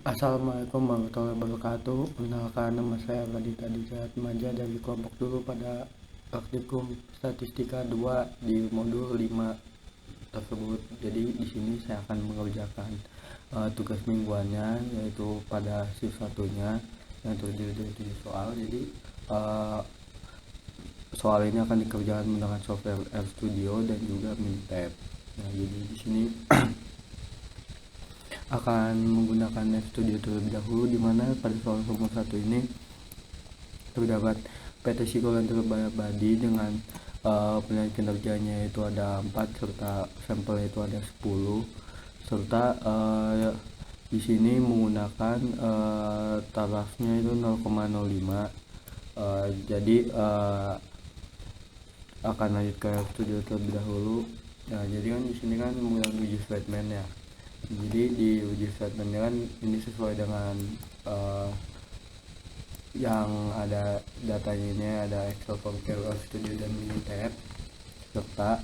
Assalamualaikum warahmatullahi wabarakatuh. Perkenalkan, nama saya Radita Maja dari kelompok dulu pada praktikum statistika 2 di modul 5 tersebut. Jadi di sini saya akan mengerjakan tugas mingguannya, yaitu pada shift satunya yang terdiri dari 7 soal. Jadi soal ini akan dikerjakan menggunakan software RStudio dan juga Minitab. Nah, jadi di sini akan menggunakan RStudio terlebih dahulu, di mana pada soal nomor 1 ini terdapat PT psikolan terabadi dengan penilaian kinerjanya itu ada 4 serta sampelnya itu ada 10, serta di sini menggunakan tarafnya itu 0,05. Jadi akan lanjut ke studio terlebih dahulu. Nah, jadi kan di sini kan menggunakan uji statement ya. Jadi di uji statementnya kan ini sesuai dengan yang ada datanya, ini ada Excel form Studio dan Minitab, serta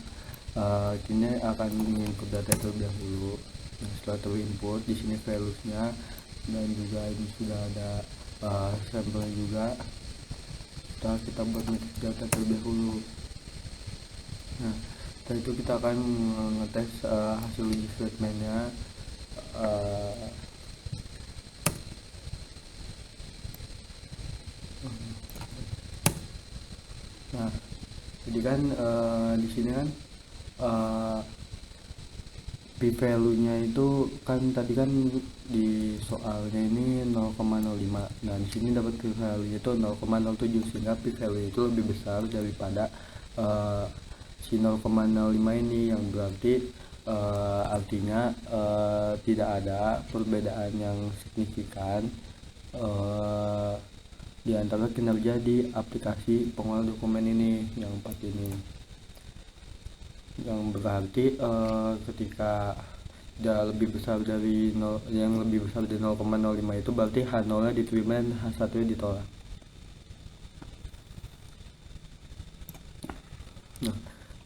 kini akan menginput data terlebih dahulu. Nah, setelah terinput di sini values-nya dan juga ini sudah ada sampelnya juga. Setelah kita buat matrix data terlebih dahulu. Nah, setelah itu kita akan ngetes hasil uji statementnya. Nah, jadi kan di sini kan p value-nya itu kan tadi kan di soalnya ini 0,05. Nah, di sini dapat p value itu 0,07, sehingga p value itu lebih besar daripada si 0,05 ini, yang berarti artinya tidak ada perbedaan yang signifikan di antara kinerja di aplikasi pengolah dokumen ini, yang 4 ini, yang berarti ketika tidak lebih besar dari 0, yang lebih besar dari 0,05 itu berarti H0 nya diterima dan H1 nya ditolak. Nah,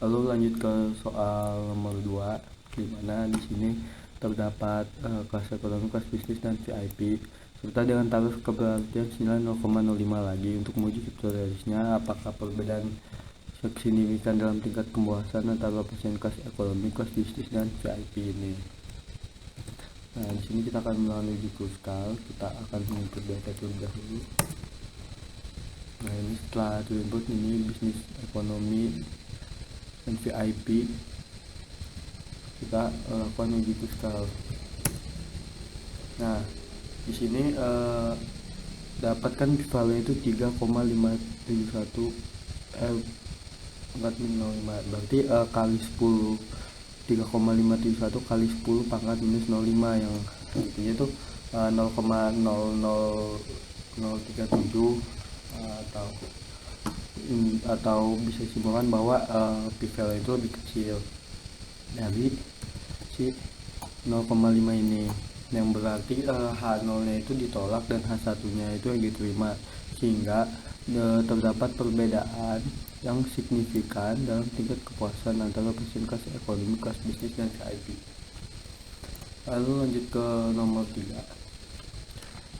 lalu lanjut ke soal nomor 2, di mana di sini terdapat kelas ekonomi, kelas bisnis, dan VIP, serta dengan tarif keberhasilan senilai 0,05 lagi. Untuk menguji kriterisnya, apakah perbedaan signifikan dalam tingkat kepuasan antara pasien kelas ekonomi, kelas bisnis, dan VIP ini. Nah, di sini kita akan melakukan uji kruskal. Kita akan menginput data terlebih dahulu. Nah, ini setelah input ini bisnis, ekonomi, dan VIP, kita lakukan uji kruskal. Nah, di sini dapatkan value itu 3,571 pangkat minus 05, berarti kali 10, 3,571 kali 10 pangkat minus 05, yang artinya itu 0,00037, atau bisa simpulkan bahwa p value itu lebih kecil dari si 0,5 ini, yang berarti H0 nya itu ditolak dan H1 nya itu yang diterima, sehingga terdapat perbedaan yang signifikan dalam tingkat kepuasan antara pasien kelas ekonomi, kelas bisnis, dan VIP. Lalu lanjut ke nomor 3,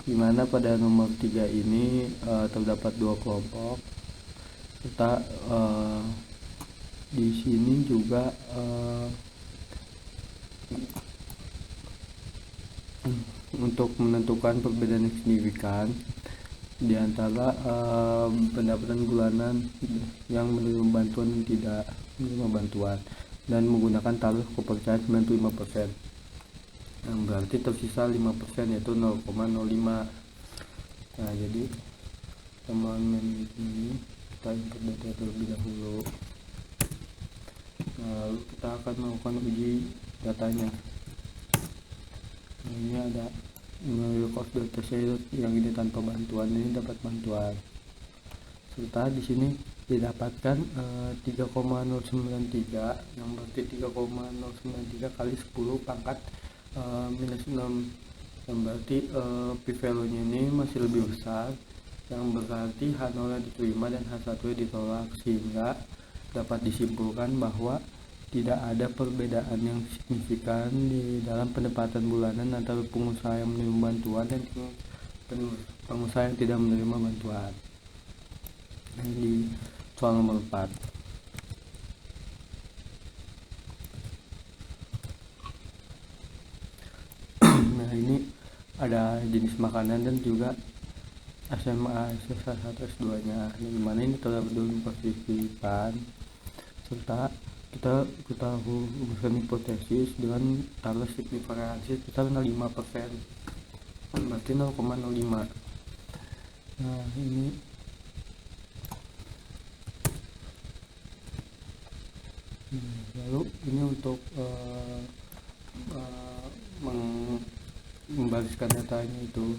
dimana pada nomor 3 ini terdapat 2 kelompok, serta di sini juga untuk menentukan perbedaan yang signifikan di antara pendapatan bulanan yang menerima bantuan dan tidak menerima bantuan, dan menggunakan tarif kepercayaan 95%, yang berarti tersisa 5%, yaitu 0,05. Nah, jadi teman-teman ini kita input data terlebih dahulu. Nah, lalu kita akan melakukan uji datanya. Nah, ini ada cost data saya yang ini tanpa bantuan, ini dapat bantuan, serta di sini didapatkan 3,093, yang berarti 3,093 kali 10 pangkat minus 6, yang berarti p value nya ini masih lebih besar, yang berarti H0 nya diterima dan H1 nya ditolak, sehingga dapat disimpulkan bahwa tidak ada perbedaan yang signifikan di dalam pendapatan bulanan antara pengusaha yang menerima bantuan dan pengusaha yang tidak menerima bantuan. Nah, di soal nomor 4. Nah, ini ada jenis makanan dan juga SMA S1 S2 nya, di mana ini terdapat positifan serta kita ketahui rumusan hipotesis dengan taruh signifikansi sekitar 0,5%, berarti 0,05. Nah, ini lalu ini untuk membariskan datanya itu.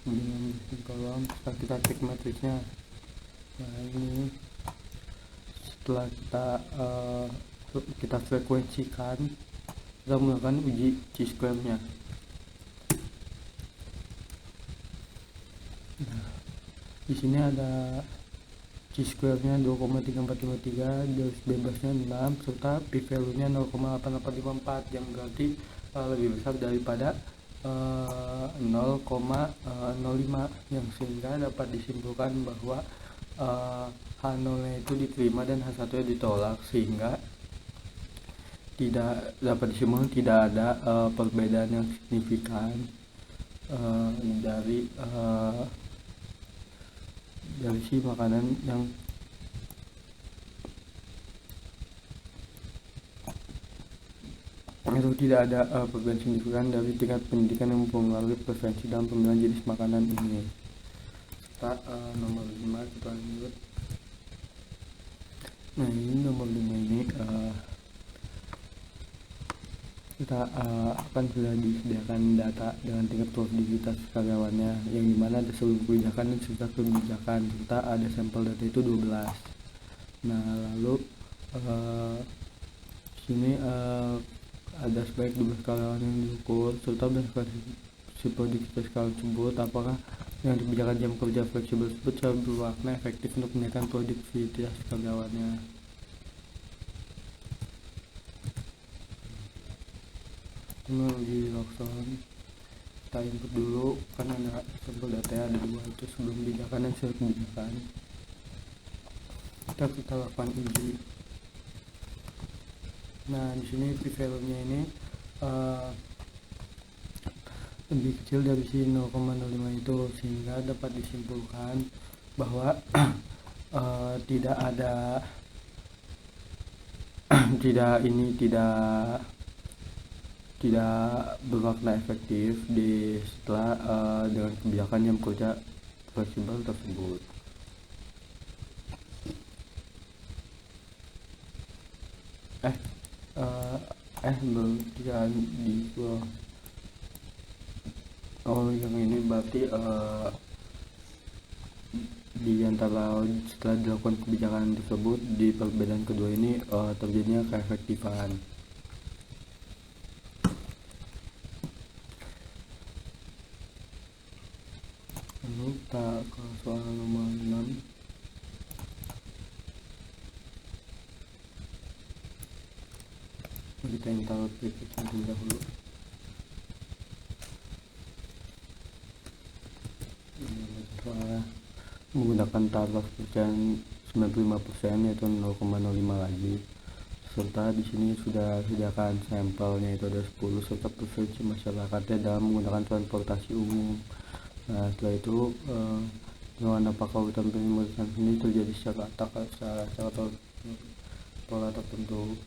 Kemudian kalau kita cek matriksnya, nah ini setelah kita frekuensikan, kita melakukan uji chi-square nya. Nah, di sini ada chi-square nya 2,3453, garis bebasnya 6 serta p-value nya 0,8854 yang berarti lebih besar daripada 0,05, yang sehingga dapat disimpulkan bahwa H0 itu diterima dan H1 nya ditolak, sehingga tidak dapat disimpulkan tidak ada perbedaan yang signifikan dari si makanan yang itu tidak ada perbedaan signifikan dari tingkat pendidikan yang mempengaruhi preferensi dalam pemilihan jenis makanan ini. Serta nomor 5 kita lanjut. Nah, ini nomor 5 ini kita akan sudah disediakan data dengan tingkat produktivitas karyawannya, yang dimana ada seluruh kebijakan dan serta kebijakan, serta ada sampel data itu 12. Nah, lalu sini ada sebaik 12 karyawan yang diukur serta si produktivitas karyawan tersebut, apakah yang kebijakan jam kerja fleksibel tersebut secara bermakna efektif untuk menaikkan produktivitas karyawannya. Teknologi Lawson, kita input dulu kan ada sampel data ada 2 itu sebelum kebijakan dan sesuai kebijakan. Kita lakukan uji. Nah, di sini p-value nya ini lebih kecil dari si 0,05 itu, sehingga dapat disimpulkan bahwa tidak ada tidak bermakna efektif setelah dengan kebijakan jam kerja fleksibel tersebut. Berjalan di yang ini berarti di antara setelah dilakukan kebijakan tersebut, di perbedaan kedua ini terjadinya keefektifan. Lalu kita ke soal nomor 6. Kita yang tahu terlebih dahulu. Menggunakan taraf pecahan 95% yaitu 0,05 lagi, serta di sini sudah disediakan sampelnya itu ada 10 serta preferensi masyarakatnya dalam menggunakan transportasi umum. Nah, setelah itu dengan apakah hutan pemerintahan ini terjadi secara pola tertentu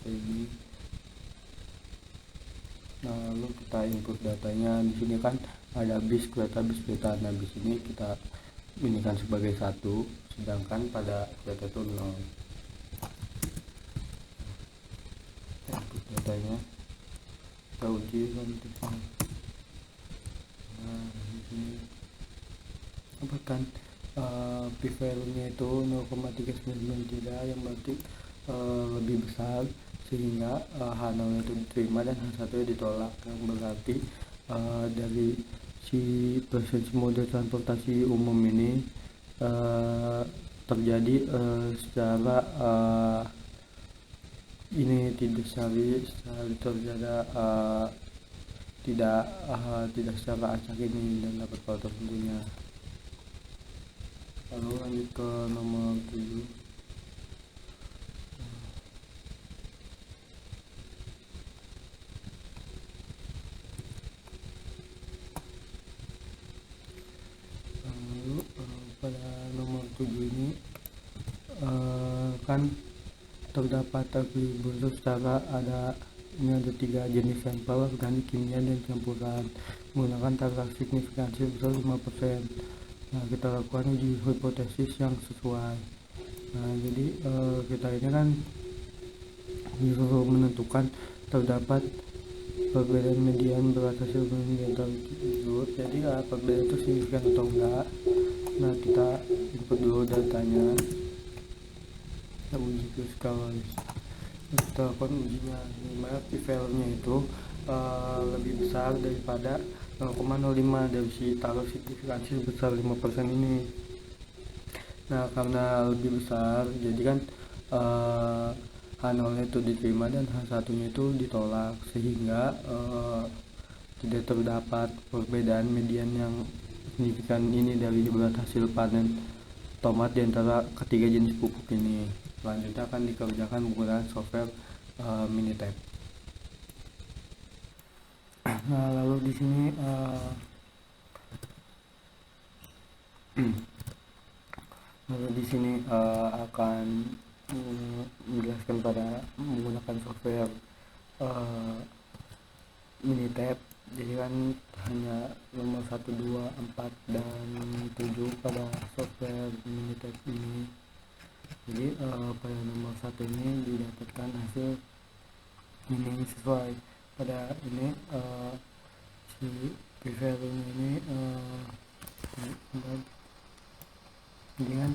ini. Nah, lalu kita input datanya. Di sini kan ada bis kereta. Nah, bis ini kita inikan sebagai 1, sedangkan pada kereta itu 0. Input datanya kita uji nanti. Nah, di sini apa kan p-value nya itu 0,3993, yang berarti lebih besar, sehingga H0 itu diterima dan H1 ditolak, yang berarti dari si preferensi mode transportasi umum ini terjadi secara ini tidak sekali terjaga, tidak secara acak ini dan dapat foto tentunya. Lalu lanjut ke nomor 7. Lalu pada nomor 7 ini kan terdapat atribut secara ini ada 3 jenis sampel organik, kimia, dan campuran menggunakan taraf signifikansi besar 5%. Nah, kita lakukan uji hipotesis yang sesuai. Nah, jadi kita ini kan disuruh menentukan terdapat perbedaan median berat hasil penelitian tersebut. Jadi perbedaan itu signifikan atau enggak. Nah, kita input dulu datanya, kita uji ke skala, kita lakukan ujinya, dimana p-value-nya itu lebih besar daripada 0,05 dari si taruh signifikansi sebesar 5% ini. Nah, karena lebih besar, jadi kan H0 itu diterima dan H1 nya itu ditolak, sehingga tidak terdapat perbedaan median yang signifikan ini dari berat hasil panen tomat di antara ketiga jenis pupuk ini. Selanjutnya akan dikerjakan menggunakan software Minitab. Nah, lalu di sini akan menjelaskan pada menggunakan software Minitab. Jadi kan hanya nomor 1, 2, 4, dan 7 pada software Minitab ini. Jadi pada nomor 1 ini didapatkan hasil ini sesuai pada ini si p-value ini jadi kan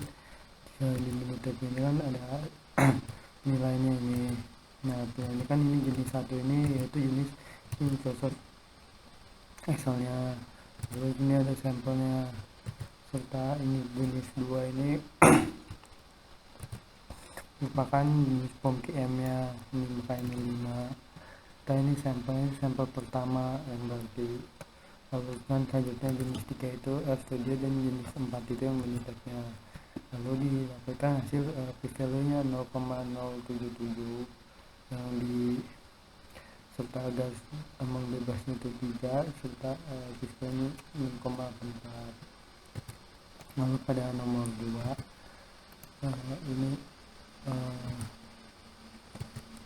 di Minitab ini kan ada nilainya ini. Nah, ini kan ini jenis 1 ini yaitu jenis cocok Excelnya. Terus ini ada sampelnya, serta ini jenis 2 ini merupakan jenis POM QM nya, ini makanya 5. Kita ini sampelnya sampel pertama yang berarti. Lalu kan selanjutnya jenis 3 itu studio, dan jenis 4 itu yang Minitabnya. Lalu didapatkan hasil p-value nya 0,077 yang serta gas ambang bebasnya itu 3, serta p-value 0,4. Lalu pada nomor 2 ini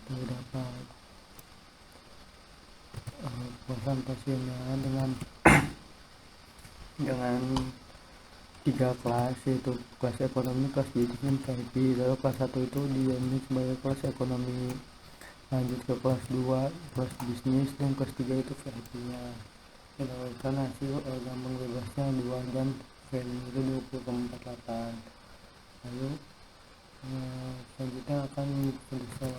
terdapat kepuasan pasiennya dengan 3 kelas, yaitu kelas ekonomi, kelas bisnis, dan VIP. Lalu kelas 1 itu diambil sebagai kelas ekonomi, lanjut ke kelas 2 kelas bisnis, dan kelas 3 itu VIP nya. Mendapatkan hasil gampang bebasnya 2 dan value itu 20,48. Lalu selanjutnya akan selesai